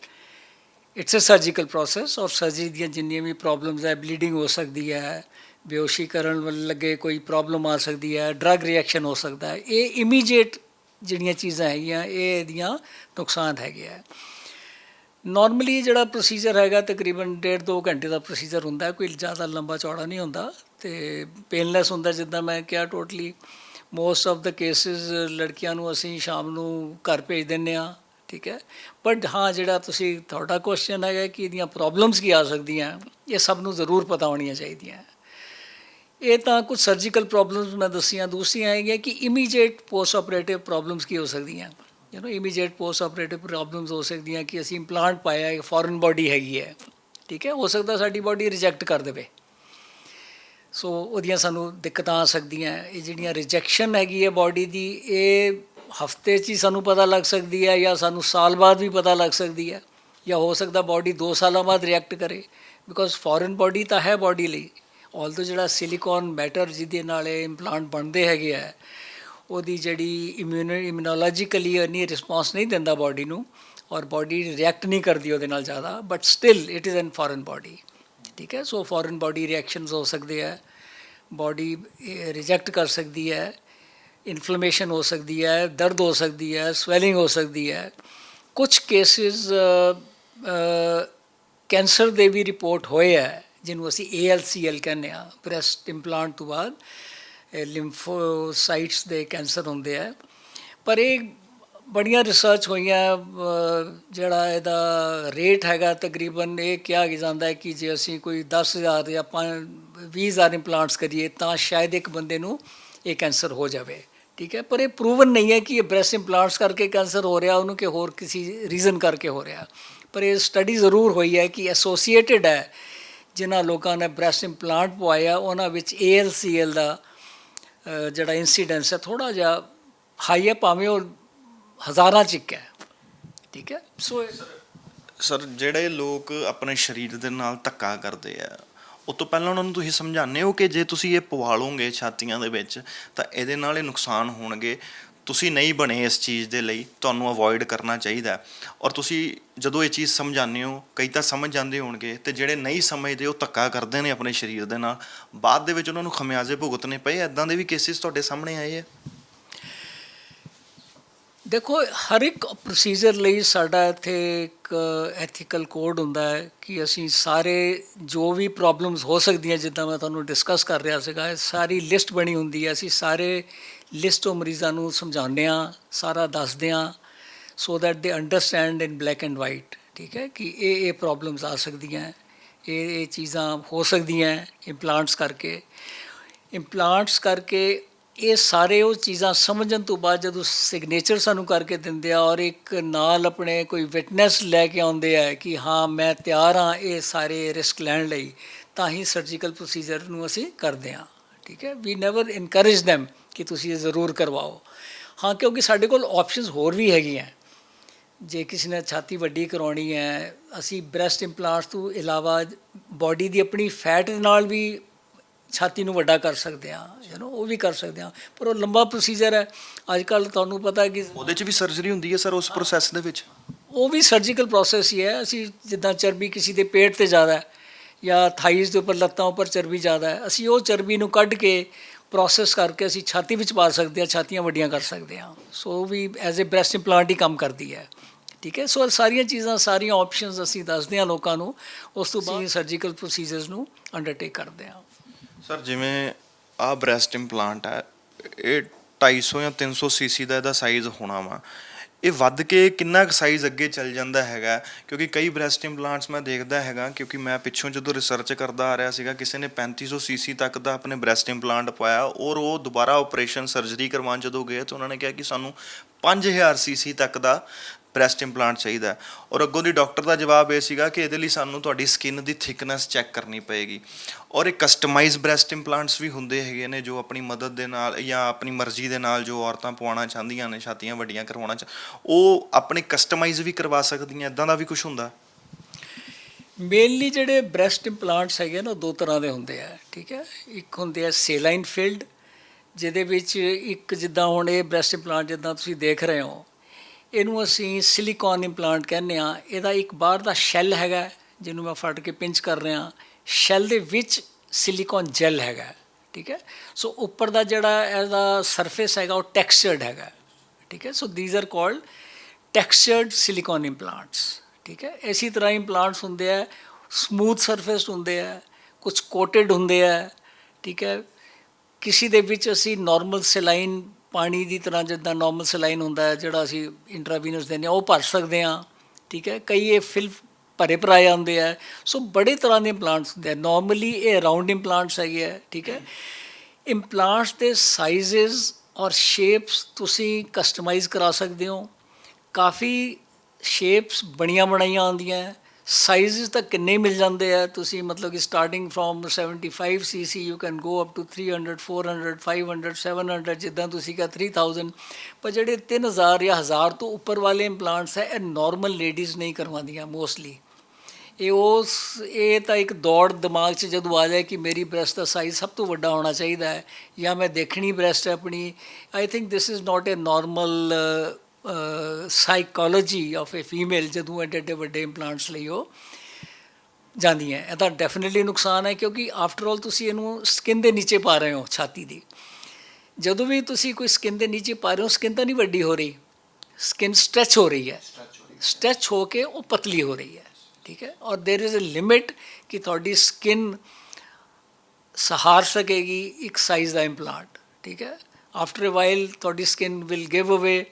it's a surgical process. ਔਰ ਸਰਜਰੀ ਦੀਆਂ ਜਿੰਨੀਆਂ ਵੀ ਪ੍ਰੋਬਲਮਸ ਹੈ, ਬਲੀਡਿੰਗ ਹੋ ਸਕਦੀ ਹੈ, ਬੇਹੋਸ਼ੀ ਕਰਨ ਲੱਗੇ ਕੋਈ ਪ੍ਰੋਬਲਮ ਆ ਸਕਦੀ ਹੈ, ਡਰੱਗ ਰਿਐਕਸ਼ਨ ਹੋ ਸਕਦਾ ਹੈ, ਇਹ ਇਮੀਡੀਏਟ ਜਿਹੜੀਆਂ ਚੀਜ਼ਾਂ ਹੈਗੀਆਂ ਇਹ ਇਹਦੀਆਂ ਨੁਕਸਾਨ ਹੈਗੇ ਆ। ਨਾਰਮਲੀ ਜਿਹੜਾ ਪ੍ਰੋਸੀਜਰ ਹੈਗਾ ਤਕਰੀਬਨ 1.5-2 ਘੰਟੇ ਦਾ ਪ੍ਰੋਸੀਜਰ ਹੁੰਦਾ, ਕੋਈ ਜ਼ਿਆਦਾ ਲੰਬਾ ਚੌੜਾ ਨਹੀਂ ਹੁੰਦਾ ਅਤੇ ਪੇਨਲੈਸ ਹੁੰਦਾ। ਜਿੱਦਾਂ ਮੈਂ ਕਿਹਾ, totally most of the cases ਲੜਕੀਆਂ ਨੂੰ ਅਸੀਂ ਸ਼ਾਮ ਨੂੰ ਘਰ ਭੇਜ ਦਿੰਦੇ ਹਾਂ। ਠੀਕ ਹੈ, ਬਟ ਹਾਂ, ਜਿਹੜਾ ਤੁਹਾਡਾ ਕੁਐਸਚਨ ਹੈਗਾ ਕਿ ਇਹਦੀਆਂ ਪ੍ਰੋਬਲਮਸ ਕੀ ਆ ਸਕਦੀਆਂ, ਇਹ ਸਭ ਨੂੰ ਜ਼ਰੂਰ ਪਤਾ ਹੋਣੀਆਂ ਚਾਹੀਦੀਆਂ। ਇਹ ਤਾਂ ਕੁਝ ਸਰਜੀਕਲ ਪ੍ਰੋਬਲਮਸ ਮੈਂ ਦੱਸੀਆਂ, ਦੂਸਰੀਆਂ ਹੈਗੀਆਂ ਕਿ ਇਮੀਡੀਏਟ ਪੋਸਟ ਆਪਰੇਟਿਵ ਪ੍ਰੋਬਲਮਸ ਕੀ ਹੋ ਸਕਦੀਆਂ। ਇਮੀਡੀਏਟ ਪੋਸਟ ਆਪਰੇਟਿਵ ਪ੍ਰੋਬਲਮਸ ਹੋ ਸਕਦੀਆਂ ਕਿ ਅਸੀਂ ਇੰਪਲਾਂਟ ਪਾਇਆ, ਇੱਕ ਫੋਰਨ ਬਾਡੀ ਹੈਗੀ ਹੈ, ਠੀਕ ਹੈ, ਹੋ ਸਕਦਾ ਸਾਡੀ ਬਾਡੀ ਰਿਜੈਕਟ ਕਰ ਦੇਵੇ, ਸੋ ਉਹਦੀਆਂ ਸਾਨੂੰ ਦਿੱਕਤਾਂ ਆ ਸਕਦੀਆਂ। ਇਹ ਜਿਹੜੀਆਂ ਰਿਜੈਕਸ਼ਨ ਹੈਗੀ ਹੈ ਬਾਡੀ ਦੀ, ਇਹ ਹਫਤੇ 'ਚ ਹੀ ਸਾਨੂੰ ਪਤਾ ਲੱਗ ਸਕਦੀ ਹੈ, ਜਾਂ ਸਾਨੂੰ ਸਾਲ ਬਾਅਦ ਵੀ ਪਤਾ ਲੱਗ ਸਕਦੀ ਹੈ, ਜਾਂ ਹੋ ਸਕਦਾ ਬਾਡੀ 2 ਸਾਲਾਂ ਬਾਅਦ ਰਿਐਕਟ ਕਰੇ, ਬਿਕੋਜ਼ ਫੋਰਨ ਬਾਡੀ ਤਾਂ ਹੈ ਬਾਡੀ ਲਈ। ਆਲਦੋ ਜਿਹੜਾ ਸਿਲੀਕੋਨ ਮੈਟਰ ਜਿਹਦੇ ਨਾਲ ਇਹ ਇੰਪਲਾਂਟ ਬਣਦੇ ਹੈਗੇ ਆ, ਉਹਦੀ ਜਿਹੜੀ ਇਮਿਊਨੋਲੋਜੀਕਲੀ ਇੰਨੀ ਰਿਸਪੌਂਸ ਨਹੀਂ ਦਿੰਦਾ ਬਾਡੀ ਨੂੰ, ਔਰ ਬਾਡੀ ਰਿਐਕਟ ਨਹੀਂ ਕਰਦੀ ਉਹਦੇ ਨਾਲ ਜ਼ਿਆਦਾ, but still it is an foreign body, ਠੀਕ ਹੈ। ਸੋ ਫੋਰਨ ਬਾਡੀ ਰਿਐਕਸ਼ਨਸ ਹੋ ਸਕਦੇ ਹੈ, ਬਾਡੀ ਰਿਜੈਕਟ ਕਰ ਸਕਦੀ ਹੈ, ਇਨਫਲੇਮੇਸ਼ਨ ਹੋ ਸਕਦੀ ਹੈ, ਦਰਦ ਹੋ ਸਕਦੀ ਹੈ, ਸਵੈਲਿੰਗ ਹੋ ਸਕਦੀ ਹੈ। ਕੁਝ ਕੇਸਿਸ ਕੈਂਸਰ ਦੇ ਵੀ ਰਿਪੋਰਟ ਹੋਏ ਹੈ, ਜਿਹਨੂੰ ਅਸੀਂ ALCL ਕਹਿੰਦੇ ਹਾਂ, ਬ੍ਰੈਸਟ ਇੰਪਲਾਂਟ ਤੋਂ ਬਾਅਦ ਲਿੰਫੋਸਾਈਟਸ ਦੇ ਕੈਂਸਰ ਹੁੰਦੇ ਹੈ। ਪਰ ਇਹ ਬੜੀਆਂ ਰਿਸਰਚ ਹੋਈਆਂ, ਜਿਹੜਾ ਇਹਦਾ ਰੇਟ ਹੈਗਾ ਤਕਰੀਬਨ ਇਹ ਕਿਹਾ ਜਾਂਦਾ ਹੈ ਕਿ ਜੇ ਅਸੀਂ ਕੋਈ 10,000 ਜਾਂ 20,000 ਇੰਪਲਾਂਟਸ ਕਰੀਏ ਤਾਂ ਸ਼ਾਇਦ ਇੱਕ ਬੰਦੇ ਨੂੰ ਇਹ ਕੈਂਸਰ ਹੋ ਜਾਵੇ, ਠੀਕ ਹੈ। ਪਰ ਇਹ ਪ੍ਰੂਵਨ ਨਹੀਂ ਹੈ ਕਿ ਇਹ ਬ੍ਰੈਸਟ ਇੰਪਲਾਂਟਸ ਕਰਕੇ ਕੈਂਸਰ ਹੋ ਰਿਹਾ ਉਹਨੂੰ, ਕਿ ਹੋਰ ਕਿਸੇ ਰੀਜ਼ਨ ਕਰਕੇ ਹੋ ਰਿਹਾ। ਪਰ ਇਹ ਸਟੱਡੀ ਜ਼ਰੂਰ ਹੋਈ ਹੈ ਕਿ ਐਸੋਸੀਏਟਿਡ ਹੈ, ਜਿਨ੍ਹਾਂ ਲੋਕਾਂ ਨੇ ਬ੍ਰੈਸਟ ਇੰਪਲਾਂਟ ਪਵਾਇਆ ਉਹਨਾਂ ਵਿੱਚ ALCL ਦਾ ਜਿਹੜਾ ਇੰਸੀਡੈਂਸ ਹੈ ਥੋੜ੍ਹਾ ਜਿਹਾ ਹਾਈ ਹੈ, ਭਾਵੇਂ ਉਹ ਹਜ਼ਾਰਾਂ 'ਚ ਇੱਕ ਹੈ, ਠੀਕ ਹੈ। ਸੋ ਸਰ ਜਿਹੜੇ ਲੋਕ ਆਪਣੇ ਸਰੀਰ ਦੇ ਨਾਲ ਧੱਕਾ ਕਰਦੇ ਆ, ਉਹ ਤੋਂ ਪਹਿਲਾਂ ਉਹਨਾਂ ਨੂੰ ਤੁਸੀਂ ਸਮਝਾਉਂਦੇ ਹੋ ਕਿ ਜੇ ਤੁਸੀਂ ਇਹ ਪਵਾ ਲਓਗੇ ਛਾਤੀਆਂ ਦੇ ਵਿੱਚ ਤਾਂ ਇਹਦੇ ਨਾਲ ਇਹ ਨੁਕਸਾਨ ਹੋਣਗੇ, ਤੁਸੀਂ ਨਹੀਂ ਬਣੇ ਇਸ ਚੀਜ਼ ਦੇ ਲਈ, ਤੁਹਾਨੂੰ ਅਵੋਇਡ ਕਰਨਾ ਚਾਹੀਦਾ। ਔਰ ਤੁਸੀਂ ਜਦੋਂ ਇਹ ਚੀਜ਼ ਸਮਝਾਉਂਦੇ ਹੋ, ਕਈ ਤਾਂ ਸਮਝ ਜਾਂਦੇ ਹੋਣਗੇ, ਅਤੇ ਜਿਹੜੇ ਨਹੀਂ ਸਮਝਦੇ ਉਹ ਧੱਕਾ ਕਰਦੇ ਨੇ ਆਪਣੇ ਸਰੀਰ ਦੇ ਨਾਲ, ਬਾਅਦ ਦੇ ਵਿੱਚ ਉਹਨਾਂ ਨੂੰ ਖਮਿਆਜ਼ੇ ਭੁਗਤਣੇ ਪਏ। ਇੱਦਾਂ ਦੇ ਵੀ ਕੇਸਿਸ ਤੁਹਾਡੇ ਸਾਹਮਣੇ ਆਏ ਹੈ? ਦੇਖੋ, ਹਰ ਇੱਕ ਪ੍ਰੋਸੀਜਰ ਲਈ ਸਾਡਾ ਇੱਥੇ ਇੱਕ ਐਥੀਕਲ ਕੋਡ ਹੁੰਦਾ ਹੈ ਕਿ ਅਸੀਂ ਸਾਰੇ ਜੋ ਵੀ ਪ੍ਰੋਬਲਮਸ ਹੋ ਸਕਦੀਆਂ, ਜਿੱਦਾਂ ਮੈਂ ਤੁਹਾਨੂੰ ਡਿਸਕਸ ਕਰ ਰਿਹਾ ਸੀਗਾ, ਸਾਰੀ ਲਿਸਟ ਬਣੀ ਹੁੰਦੀ ਹੈ। ਅਸੀਂ ਸਾਰੇ ਲਿਸਟ ਉਹ ਮਰੀਜ਼ਾਂ ਨੂੰ ਸਮਝਾਉਂਦੇ ਹਾਂ, ਸਾਰਾ ਦੱਸਦੇ ਹਾਂ, ਸੋ ਦੈਟ ਦੇ understand in black and white, ਠੀਕ ਹੈ, ਕਿ ਇਹ ਪ੍ਰੋਬਲਮਸ ਆ ਸਕਦੀਆਂ, ਇਹ ਚੀਜ਼ਾਂ ਹੋ ਸਕਦੀਆਂ ਇੰਪਲਾਂਟਸ ਕਰਕੇ। ਇਹ ਸਾਰੇ ਉਹ ਚੀਜ਼ਾਂ ਸਮਝਣ ਤੋਂ ਬਾਅਦ ਜਦੋਂ ਸਿਗਨੇਚਰ ਸਾਨੂੰ ਕਰਕੇ ਦਿੰਦੇ ਆ, ਔਰ ਇੱਕ ਨਾਲ ਆਪਣੇ ਕੋਈ ਵਿਟਨੈਸ ਲੈ ਕੇ ਆਉਂਦੇ ਆ ਕਿ ਹਾਂ ਮੈਂ ਤਿਆਰ ਹਾਂ ਇਹ ਸਾਰੇ ਰਿਸਕ ਲੈਣ ਲਈ, ਤਾਂ ਹੀ ਸਰਜੀਕਲ ਪ੍ਰੋਸੀਜਰ ਨੂੰ ਅਸੀਂ ਕਰਦੇ ਹਾਂ, ਠੀਕ ਹੈ। ਵੀ ਨੈਵਰ ਇਨਕਰੇਜ ਦੈਮ ਕਿ ਤੁਸੀਂ ਇਹ ਜ਼ਰੂਰ ਕਰਵਾਓ। ਹਾਂ, ਕਿਉਂਕਿ ਸਾਡੇ ਕੋਲ ਆਪਸ਼ਨਸ ਹੋਰ ਵੀ ਹੈਗੀਆਂ। ਜੇ ਕਿਸੇ ਨੇ ਛਾਤੀ ਵੱਡੀ ਕਰਵਾਉਣੀ ਹੈ, ਅਸੀਂ ਬ੍ਰੈਸਟ ਇੰਪਲਾਂਟਸ ਤੋਂ ਇਲਾਵਾ ਬਾਡੀ ਦੀ ਆਪਣੀ ਫੈਟ ਨਾਲ ਵੀ ਛਾਤੀ ਨੂੰ ਵੱਡਾ ਕਰ ਸਕਦੇ ਹਾਂ, ਉਹ ਵੀ ਕਰ ਸਕਦੇ ਹਾਂ, ਪਰ ਉਹ ਲੰਬਾ ਪ੍ਰੋਸੀਜਰ ਹੈ। ਅੱਜ ਕੱਲ੍ਹ ਤੁਹਾਨੂੰ ਪਤਾ ਕਿ ਉਹਦੇ 'ਚ ਵੀ ਸਰਜਰੀ ਹੁੰਦੀ ਹੈ ਸਰ, ਉਸ ਪ੍ਰੋਸੈਸ ਦੇ ਵਿੱਚ? ਉਹ ਵੀ ਸਰਜੀਕਲ ਪ੍ਰੋਸੈਸ ਹੀ ਹੈ। ਅਸੀਂ ਜਿੱਦਾਂ ਚਰਬੀ ਕਿਸੇ ਦੇ ਪੇਟ 'ਤੇ ਜ਼ਿਆਦਾ ਹੈ ਜਾਂ ਥਾਈਜ਼ ਦੇ ਉੱਪਰ, ਲੱਤਾਂ ਉੱਪਰ ਚਰਬੀ ਜ਼ਿਆਦਾ ਹੈ, ਅਸੀਂ ਉਹ ਚਰਬੀ ਨੂੰ ਕੱਢ ਕੇ ਪ੍ਰੋਸੈਸ ਕਰਕੇ ਅਸੀਂ ਛਾਤੀ ਵਿੱਚ ਪਾ ਸਕਦੇ ਹਾਂ, ਛਾਤੀਆਂ ਵੱਡੀਆਂ ਕਰ ਸਕਦੇ ਹਾਂ। ਸੋ ਉਹ ਵੀ ਐਜ਼ ਏ ਬ੍ਰੈਸਟ ਇੰਪਲਾਂਟ ਹੀ ਕੰਮ ਕਰਦੀ ਹੈ, ਠੀਕ ਹੈ। ਸੋ ਸਾਰੀਆਂ ਚੀਜ਼ਾਂ, ਸਾਰੀਆਂ ਆਪਸ਼ਨਸ ਅਸੀਂ ਦੱਸਦੇ ਹਾਂ ਲੋਕਾਂ ਨੂੰ, ਉਸ ਤੋਂ ਬਾਅਦ ਸਰਜੀਕਲ ਪ੍ਰੋਸੀਜਰਸ ਨੂੰ ਅੰਡਰਟੇਕ ਕਰਦੇ ਹਾਂ। ਸਰ, ਜਿਵੇਂ ਆਹ ਬ੍ਰੈਸਟ ਇੰਪਲਾਂਟ ਹੈ, ਇਹ 250 ਜਾਂ 300 cc ਦਾ ਇਹਦਾ ਸਾਈਜ਼ ਹੋਣਾ ਵਾ, ਇਹ ਵੱਧ ਕੇ ਕਿੰਨਾ ਕੁ ਸਾਈਜ਼ ਅੱਗੇ ਚੱਲ ਜਾਂਦਾ ਹੈਗਾ? ਕਿਉਂਕਿ ਕਈ ਬ੍ਰੈਸਟ ਇੰਪਲਾਂਟਸ ਮੈਂ ਦੇਖਦਾ ਹੈਗਾ, ਕਿਉਂਕਿ ਮੈਂ ਪਿੱਛੋਂ ਜਦੋਂ ਰਿਸਰਚ ਕਰਦਾ ਆ ਰਿਹਾ ਸੀਗਾ, ਕਿਸੇ ਨੇ 3500 cc ਤੱਕ ਦਾ ਆਪਣੇ ਬ੍ਰੈਸਟ ਇੰਪਲਾਂਟ ਪਾਇਆ, ਔਰ ਉਹ ਦੁਬਾਰਾ ਆਪਰੇਸ਼ਨ ਸਰਜਰੀ ਕਰਵਾਉਣ ਜਦੋਂ ਗਏ ਤਾਂ ਉਹਨਾਂ ਨੇ ਕਿਹਾ ਕਿ ਸਾਨੂੰ 5000 cc ਤੱਕ ਦਾ ਬ੍ਰੈਸਟ ਇੰਪਲਾਂਟ ਚਾਹੀਦਾ। ਔਰ ਅੱਗੋਂ ਦੀ ਡਾਕਟਰ ਦਾ ਜਵਾਬ ਇਹ ਸੀਗਾ ਕਿ ਇਹਦੇ ਲਈ ਸਾਨੂੰ ਤੁਹਾਡੀ ਸਕਿਨ ਦੀ ਥਿਕਨੈਸ ਚੈੱਕ ਕਰਨੀ ਪਏਗੀ। ਔਰ ਇਹ ਕਸਟਮਾਈਜ਼ ਬ੍ਰੈਸਟ ਇੰਪਲਾਂਟਸ ਵੀ ਹੁੰਦੇ ਹੈਗੇ ਨੇ, ਜੋ ਆਪਣੀ ਮਦਦ ਦੇ ਨਾਲ ਜਾਂ ਆਪਣੀ ਮਰਜ਼ੀ ਦੇ ਨਾਲ ਜੋ ਔਰਤਾਂ ਪਵਾਉਣਾ ਚਾਹੁੰਦੀਆਂ ਨੇ, ਛਾਤੀਆਂ ਵੱਡੀਆਂ ਕਰਵਾਉਣਾ ਉਹ ਆਪਣੇ ਕਸਟਮਾਈਜ਼ ਵੀ ਕਰਵਾ ਸਕਦੀਆਂ। ਇੱਦਾਂ ਦਾ ਵੀ ਕੁਛ ਹੁੰਦਾ? ਮੇਨਲੀ ਜਿਹੜੇ ਬ੍ਰੈਸਟ ਇੰਪਲਾਂਟਸ ਹੈਗੇ ਨਾ, 2 ਤਰ੍ਹਾਂ ਦੇ ਹੁੰਦੇ ਆ, ਠੀਕ ਹੈ। ਇੱਕ ਹੁੰਦੇ ਆ ਸੇਲਾਈਨ ਫੀਲਡ, ਜਿਹਦੇ ਵਿੱਚ ਇੱਕ ਜਿੱਦਾਂ ਹੁਣ ਇਹ ਬ੍ਰੈਸਟ ਇੰਪਲਾਂਟ ਜਿੱਦਾਂ ਤੁਸੀਂ ਦੇਖ ਰਹੇ ਹੋ, ਇਹਨੂੰ ਅਸੀਂ ਸਿਲੀਕੋਨ ਇੰਪਲਾਂਟ ਕਹਿੰਦੇ ਹਾਂ। ਇਹਦਾ ਇੱਕ ਬਾਹਰ ਦਾ ਸ਼ੈੱਲ ਹੈਗਾ, ਜਿਹਨੂੰ ਮੈਂ ਫੜ ਕੇ ਪਿੰਚ ਕਰ ਰਿਹਾ, ਸ਼ੈੱਲ ਦੇ ਵਿੱਚ ਸਿਲੀਕੋਨ ਜੈਲ ਹੈਗਾ, ਠੀਕ ਹੈ। ਸੋ ਉੱਪਰ ਦਾ ਜਿਹੜਾ ਇਹਦਾ ਸਰਫੇਸ ਹੈਗਾ ਉਹ ਟੈਕਸਚਰਡ ਹੈਗਾ, ਠੀਕ ਹੈ। ਸੋ ਦੀਜ਼ ਆਰ ਕਾਲਡ ਟੈਕਸਚਰਡ ਸਿਲੀਕੋਨ ਇੰਪਲਾਂਟਸ, ਠੀਕ ਹੈ। ਇਸੇ ਤਰ੍ਹਾਂ ਇੰਪਲਾਂਟਸ ਹੁੰਦੇ ਆ, ਸਮੂਥ ਸਰਫੇਸਡ ਹੁੰਦੇ ਆ, ਕੁਝ ਕੋਟਡ ਹੁੰਦੇ ਆ, ਠੀਕ ਹੈ। ਕਿਸੇ ਦੇ ਵਿੱਚ ਅਸੀਂ ਨੋਰਮਲ ਸਲਾਈਨ ਪਾਣੀ ਦੀ ਤਰ੍ਹਾਂ, ਜਿੱਦਾਂ ਨੋਰਮਲ ਸਲਾਈਨ ਹੁੰਦਾ ਹੈ ਜਿਹੜਾ ਅਸੀਂ ਇੰਟਰਾਵੀਨਸ ਦਿੰਦੇ ਹਾਂ, ਉਹ ਭਰ ਸਕਦੇ ਹਾਂ, ਠੀਕ ਹੈ। ਕਈ ਇਹ ਭਰੇ ਭਰਾਏ ਆਉਂਦੇ ਆ। ਸੋ ਬੜੇ ਤਰ੍ਹਾਂ ਦੇ ਇੰਪਲਾਂਟਸ ਹੁੰਦੇ ਆ। ਨਾਰਮਲੀ ਇਹ ਰਾਊਂਡ ਇੰਪਲਾਂਟਸ ਹੈਗੇ ਆ, ਠੀਕ ਹੈ। ਇੰਪਲਾਂਟਸ ਦੇ ਸਾਈਜ਼ਸ ਔਰ ਸ਼ੇਪਸ ਤੁਸੀਂ ਕਸਟਮਾਈਜ਼ ਕਰਾ ਸਕਦੇ ਹੋ। ਕਾਫੀ ਸ਼ੇਪਸ ਬਣੀਆਂ ਬਣਾਈਆਂ ਆਉਂਦੀਆਂ, ਸਾਈਜ਼ਸ ਤਾਂ ਕਿੰਨੇ ਮਿਲ ਜਾਂਦੇ ਆ। ਤੁਸੀਂ ਮਤਲਬ ਕਿ starting from 75 cc you can go up to 300 400 500 700, ਜਿੱਦਾਂ ਤੁਸੀਂ ਕਿਹਾ 3000। ਪਰ ਜਿਹੜੇ 3000 ਜਾਂ 1000 ਤੋਂ ਉੱਪਰ ਵਾਲੇ ਇੰਪਲਾਂਟਸ ਹੈ, ਇਹ ਨਾਰਮਲ ਲੇਡੀਜ਼ ਨਹੀਂ ਕਰਵਾਉਂਦੀਆਂ ਮੋਸਟਲੀ। ਇਹ ਤਾਂ ਇੱਕ ਦੌੜ ਦਿਮਾਗ 'ਚ ਜਦੋਂ ਆ ਜਾਏ ਕਿ ਮੇਰੀ ਬ੍ਰੈਸਟ ਦਾ ਸਾਈਜ਼ ਸਭ ਤੋਂ ਵੱਡਾ ਹੋਣਾ ਚਾਹੀਦਾ ਹੈ, ਜਾਂ ਮੈਂ ਦੇਖਣੀ ਬ੍ਰੈਸਟ ਹੈ ਆਪਣੀ। I think this is not A normal psychology of A female ਜਦੋਂ ਐਡੇ ਐਡੇ ਵੱਡੇ ਇੰਪਲਾਂਟਸ ਲਈ ਉਹ ਜਾਂਦੀਆਂ। ਇਹਦਾ ਡੈਫੀਨਿਟਲੀ ਨੁਕਸਾਨ ਹੈ, ਕਿਉਂਕਿ ਆਫਟਰ ਆਲ ਤੁਸੀਂ ਇਹਨੂੰ ਸਕਿਨ ਦੇ ਨੀਚੇ ਪਾ ਰਹੇ ਹੋ, ਛਾਤੀ ਦੀ। ਜਦੋਂ ਵੀ ਤੁਸੀਂ ਕੋਈ ਸਕਿਨ ਦੇ ਨੀਚੇ ਪਾ ਰਹੇ ਹੋ, ਸਕਿਨ ਤਾਂ ਨਹੀਂ ਵੱਡੀ ਹੋ ਰਹੀ, ਸਕਿਨ ਸਟ੍ਰੈਚ ਹੋ ਰਹੀ ਹੈ, ਸਟ੍ਰੈਚ ਹੋ ਕੇ ਉਹ ਪਤਲੀ ਹੋ ਰਹੀ ਹੈ, ਠੀਕ ਹੈ। ਔਰ ਦੇਰ ਇਜ਼ ਅ ਲਿਮਿਟ ਕਿ ਤੁਹਾਡੀ ਸਕਿਨ ਸਹਾਰ ਸਕੇਗੀ ਇੱਕ ਸਾਈਜ਼ ਦਾ ਇੰਪਲਾਂਟ, ਠੀਕ ਹੈ। ਆਫਟਰ ਅ ਵਾਈਲ ਤੁਹਾਡੀ ਸਕਿਨ ਵਿਲ ਗਿਵ ਅਵੇ,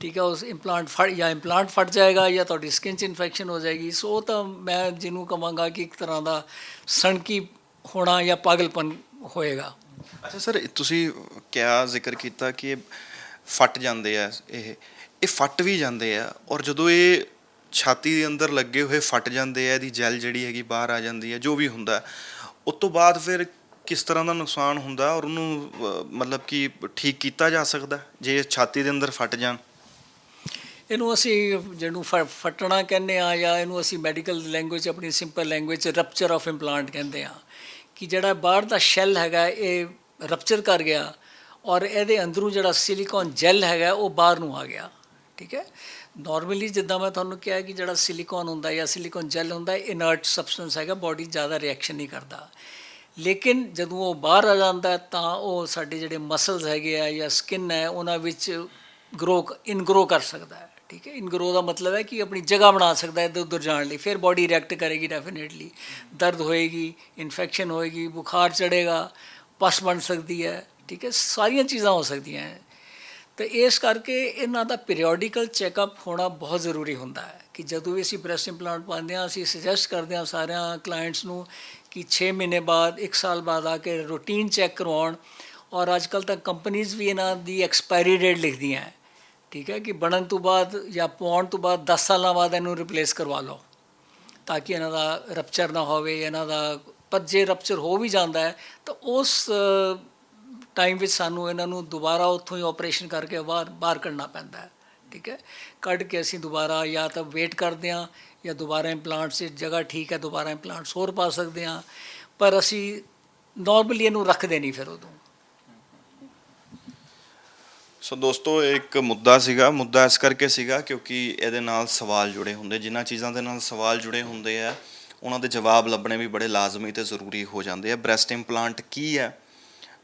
ਠੀਕ ਹੈ। ਉਸ ਇੰਪਲਾਂਟ ਫਟ ਜਾਏਗਾ ਜਾਂ ਤੁਹਾਡੀ ਸਕਿਨ 'ਚ ਇਨਫੈਕਸ਼ਨ ਹੋ ਜਾਏਗੀ। ਸੋ ਉਹ ਤਾਂ ਮੈਂ ਜਿਹਨੂੰ ਕਹਾਂਗਾ ਕਿ ਇੱਕ ਤਰ੍ਹਾਂ ਦਾ ਸਣਕੀ ਹੋਣਾ ਜਾਂ ਪਾਗਲਪਨ ਹੋਏਗਾ। ਅੱਛਾ ਸਰ, ਤੁਸੀਂ ਕਿਆ ਜ਼ਿਕਰ ਕੀਤਾ ਕਿ ਫਟ ਜਾਂਦੇ ਆ, ਇਹ ਫਟ ਵੀ ਜਾਂਦੇ ਆ, ਔਰ ਜਦੋਂ ਇਹ ਛਾਤੀ ਦੇ ਅੰਦਰ ਲੱਗੇ ਹੋਏ ਫਟ ਜਾਂਦੇ ਆ, ਇਹਦੀ ਜੈਲ ਜਿਹੜੀ ਹੈਗੀ ਬਾਹਰ ਆ ਜਾਂਦੀ ਹੈ, ਜੋ ਵੀ ਹੁੰਦਾ, ਉਸ ਤੋਂ ਬਾਅਦ ਫਿਰ ਕਿਸ ਤਰ੍ਹਾਂ ਦਾ ਨੁਕਸਾਨ ਹੁੰਦਾ, ਔਰ ਉਹਨੂੰ ਮਤਲਬ ਕਿ ਠੀਕ ਕੀਤਾ ਜਾ ਸਕਦਾ ਜੇ ਛਾਤੀ ਦੇ ਅੰਦਰ ਫਟ ਜਾਣ? ਇਹਨੂੰ ਅਸੀਂ ਜਿਹਨੂੰ ਫਟਣਾ ਕਹਿੰਦੇ ਆ, ਜਾਂ ਇਹਨੂੰ ਅਸੀਂ ਮੈਡੀਕਲ ਲੈਂਗੁਏਜ ਆਪਣੀ ਸਿੰਪਲ ਲੈਂਗੁਏਜ 'ਚ ਰਪਚਰ ਆਫ ਇੰਪਲਾਂਟ ਕਹਿੰਦੇ ਆ। ਕਿ ਜਿਹੜਾ ਬਾਹਰ ਦਾ ਸ਼ੈੱਲ ਹੈਗਾ ਇਹ ਰਪਚਰ ਕਰ ਗਿਆ, ਔਰ ਇਹਦੇ ਅੰਦਰੋਂ ਜਿਹੜਾ ਸਿਲੀਕੋਨ ਜੈਲ ਹੈਗਾ ਉਹ ਬਾਹਰ ਨੂੰ ਆ ਗਿਆ, ਠੀਕ ਹੈ। ਨਾਰਮਲੀ ਜਿੱਦਾਂ ਮੈਂ ਤੁਹਾਨੂੰ ਕਿਹਾ ਕਿ ਜਿਹੜਾ ਸਿਲੀਕੋਨ ਹੁੰਦਾ ਜਾਂ ਸਿਲੀਕੋਨ ਜੈਲ ਹੁੰਦਾ, ਇਨਰਟ ਸਬਸਟੈਂਸ ਹੈਗਾ, ਬਾਡੀ ਜ਼ਿਆਦਾ ਰਿਐਕਸ਼ਨ ਨਹੀਂ ਕਰਦਾ। ਲੇਕਿਨ ਜਦੋਂ ਉਹ ਬਾਹਰ ਆ ਜਾਂਦਾ ਤਾਂ ਉਹ ਸਾਡੇ ਜਿਹੜੇ ਮਸਲਸ ਹੈਗੇ ਆ ਜਾਂ ਸਕਿਨ ਹੈ ਉਹਨਾਂ ਵਿੱਚ ਇਨਗਰੋ ਕਰ ਸਕਦਾ ਹੈ, ਠੀਕ ਹੈ। ਇਨਗਰੋ ਦਾ ਮਤਲਬ ਹੈ ਕਿ ਆਪਣੀ ਜਗ੍ਹਾ ਬਣਾ ਸਕਦਾ ਇੱਧਰ ਉੱਧਰ ਜਾਣ ਲਈ। ਫਿਰ ਬਾਡੀ ਰਿਐਕਟ ਕਰੇਗੀ, ਡੈਫੀਨੇਟਲੀ ਦਰਦ ਹੋਏਗੀ, ਇਨਫੈਕਸ਼ਨ ਹੋਏਗੀ, ਬੁਖਾਰ ਚੜ੍ਹੇਗਾ, ਪਸ ਬਣ ਸਕਦੀ ਹੈ, ਠੀਕ ਹੈ। ਸਾਰੀਆਂ ਚੀਜ਼ਾਂ ਹੋ ਸਕਦੀਆਂ ਹੈ। ਅਤੇ ਇਸ ਕਰਕੇ ਇਹਨਾਂ ਦਾ ਪੀਰੀਓਡੀਕਲ ਚੈੱਕਅਪ ਹੋਣਾ ਬਹੁਤ ਜ਼ਰੂਰੀ ਹੁੰਦਾ ਹੈ। ਕਿ ਜਦੋਂ ਵੀ ਅਸੀਂ ਬ੍ਰੈਸਟ ਇੰਪਲਾਂਟ ਪਾਉਂਦੇ ਹਾਂ, ਅਸੀਂ ਸੁਜੈਸਟ ਕਰਦੇ ਹਾਂ ਸਾਰਿਆਂ ਕਲਾਇੰਟਸ ਨੂੰ ਕਿ 6 ਮਹੀਨੇ ਬਾਅਦ 1 ਸਾਲ ਬਾਅਦ ਆ ਕੇ ਰੂਟੀਨ ਚੈੱਕ ਕਰਵਾਉਣ। ਔਰ ਅੱਜ ਕੱਲ੍ਹ ਤਾਂ ਕੰਪਨੀਜ਼ ਵੀ ਇਹਨਾਂ ਦੀ ਐਕਸਪਾਇਰੀ ਡੇਟ ਲਿਖਦੀਆਂ ਹੈ, ਠੀਕ ਹੈ, ਕਿ ਬਣਨ ਤੋਂ ਬਾਅਦ ਜਾਂ ਪਾਉਣ ਤੋਂ ਬਾਅਦ 10 ਸਾਲਾਂ ਬਾਅਦ ਇਹਨੂੰ ਰਿਪਲੇਸ ਕਰਵਾ ਲਓ, ਤਾਂ ਕਿ ਇਹਨਾਂ ਦਾ ਰਪਚਰ ਨਾ ਹੋਵੇ ਇਹਨਾਂ ਦਾ। ਪਰ ਜੇ ਰਪਚਰ ਹੋ ਵੀ ਜਾਂਦਾ ਹੈ ਤਾਂ ਉਸ ਟਾਈਮ ਵਿੱਚ ਸਾਨੂੰ ਇਹਨਾਂ ਨੂੰ ਦੁਬਾਰਾ ਉੱਥੋਂ ਹੀ ਆਪਰੇਸ਼ਨ ਕਰਕੇ ਬਾਹਰ ਕੱਢਣਾ ਪੈਂਦਾ ਹੈ, ਠੀਕ ਹੈ। ਕੱਢ ਕੇ ਅਸੀਂ ਦੁਬਾਰਾ ਜਾਂ ਤਾਂ ਵੇਟ ਕਰਦੇ ਹਾਂ ਜਾਂ ਦੁਬਾਰਾ ਇੰਪਲਾਂਟਸ ਜਗ੍ਹਾ ਠੀਕ ਹੈ ਦੁਬਾਰਾ ਇੰਪਲਾਂਟਸ ਹੋਰ ਪਾ ਸਕਦੇ ਹਾਂ। ਪਰ ਅਸੀਂ ਨਾਰਮਲੀ ਇਹਨੂੰ ਰੱਖਦੇ ਨਹੀਂ ਫਿਰ ਉਦੋਂ। ਸੋ ਦੋਸਤੋ, ਇੱਕ ਮੁੱਦਾ ਇਸ ਕਰਕੇ ਸੀਗਾ ਕਿਉਂਕਿ ਇਹਦੇ ਨਾਲ ਸਵਾਲ ਜੁੜੇ ਹੁੰਦੇ, ਜਿਨ੍ਹਾਂ ਚੀਜ਼ਾਂ ਦੇ ਨਾਲ ਸਵਾਲ ਜੁੜੇ ਹੁੰਦੇ ਆ ਉਹਨਾਂ ਦੇ ਜਵਾਬ ਲੱਭਣੇ ਵੀ ਬੜੇ ਲਾਜ਼ਮੀ ਅਤੇ ਜ਼ਰੂਰੀ ਹੋ ਜਾਂਦੇ ਆ। ਬ੍ਰੈਸਟ ਇੰਪਲਾਂਟ ਕੀ ਹੈ,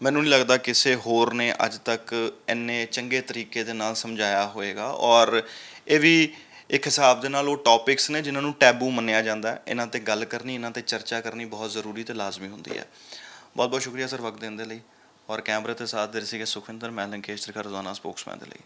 ਮੈਨੂੰ ਨਹੀਂ ਲੱਗਦਾ ਕਿਸੇ ਹੋਰ ਨੇ ਅੱਜ ਤੱਕ ਇੰਨੇ ਚੰਗੇ ਤਰੀਕੇ ਦੇ ਨਾਲ ਸਮਝਾਇਆ ਹੋਏਗਾ। ਔਰ ਇਹ ਵੀ ਇੱਕ ਹਿਸਾਬ ਦੇ ਨਾਲ ਉਹ ਟੌਪਿਕਸ ਨੇ ਜਿਨ੍ਹਾਂ ਨੂੰ ਟੈਬੂ ਮੰਨਿਆ ਜਾਂਦਾ। ਇਹਨਾਂ 'ਤੇ ਗੱਲ ਕਰਨੀ, ਇਹਨਾਂ 'ਤੇ ਚਰਚਾ ਕਰਨੀ ਬਹੁਤ ਜ਼ਰੂਰੀ ਅਤੇ ਲਾਜ਼ਮੀ ਹੁੰਦੀ ਹੈ। ਬਹੁਤ ਬਹੁਤ ਸ਼ੁਕਰੀਆ ਸਰ ਵਕਤ ਦੇਣ ਦੇ ਲਈ। ਔਰ ਕੈਮਰੇ 'ਤੇ ਸਾਥ ਦੇ ਰਹੇ ਸੀਗੇ ਸੁਖਵਿੰਦਰ, ਮੈਂ ਲੰਕੇਸ਼ ਤ੍ਰਿਖਾ, ਰੋਜ਼ਾਨਾ ਸਪੋਕਸਮੈਨ ਦੇ ਲਈ।